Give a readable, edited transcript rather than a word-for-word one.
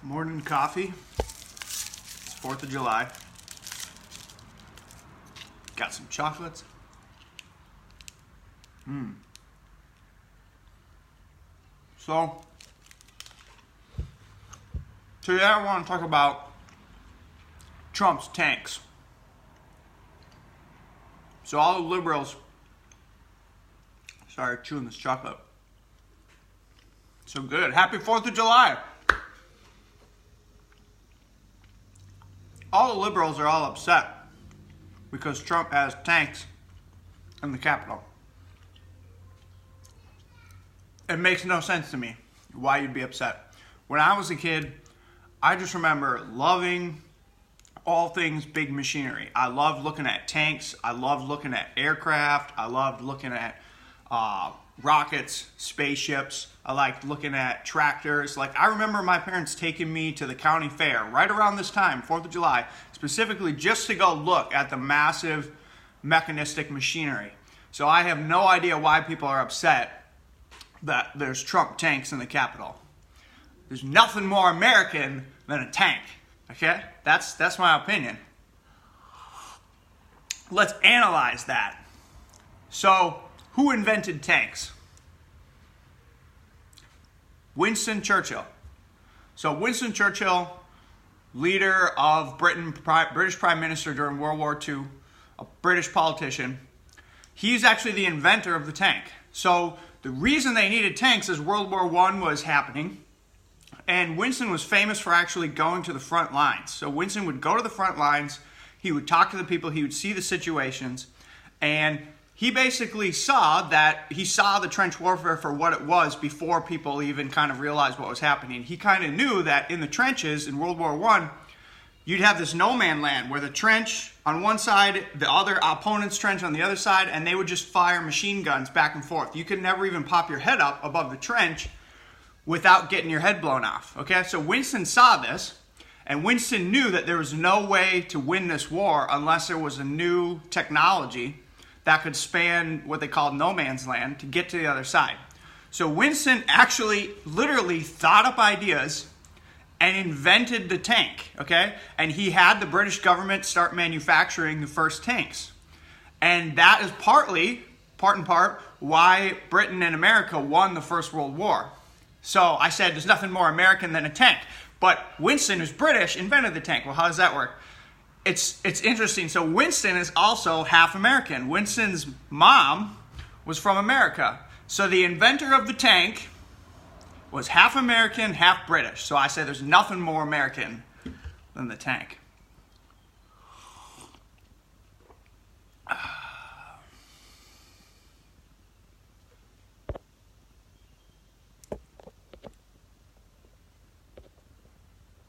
Morning coffee. It's 4th of July. Got some chocolates. So, today I want to talk about Trump's tanks. So all the liberals, sorry, chewing this chocolate. So good. Happy 4th of July. All the liberals are all upset because Trump has tanks in the Capitol. It makes no sense to me why you'd be upset. When I was a kid, I just remember loving all things big machinery. I loved looking at tanks. I loved looking at aircraft. I loved looking at rockets, spaceships. I liked looking at tractors. Like, I remember my parents taking me to the county fair right around this time, 4th of July, specifically just to go look at the massive mechanistic machinery. So I have no idea why people are upset that there's Trump tanks in the Capitol. There's nothing more American than a tank, okay? That's my opinion. Let's analyze that. So, who invented tanks? Winston Churchill. So Winston Churchill, leader of Britain, British Prime Minister during World War II, a British politician, he's actually the inventor of the tank. So the reason they needed tanks is World War I was happening, and Winston was famous for actually going to the front lines. So Winston would go to the front lines, he would talk to the people, he would see the situations, and he basically saw the trench warfare for what it was before people even kind of realized what was happening. He kind of knew that in the trenches in World War I, you'd have this no man land where the trench on one side, the other opponent's trench on the other side, and they would just fire machine guns back and forth. You could never even pop your head up above the trench without getting your head blown off. Okay, so Winston saw this, and Winston knew that there was no way to win this war unless there was a new technology that could span what they called no man's land to get to the other side. So Winston actually literally thought up ideas and invented the tank, okay? And he had the British government start manufacturing the first tanks. And that is part and part, why Britain and America won the First World War. So I said there's nothing more American than a tank. But Winston, who's British, invented the tank. Well, how does that work? It's interesting. So Winston is also half American. Winston's mom was from America. So the inventor of the tank was half American, half British. So I say there's nothing more American than the tank.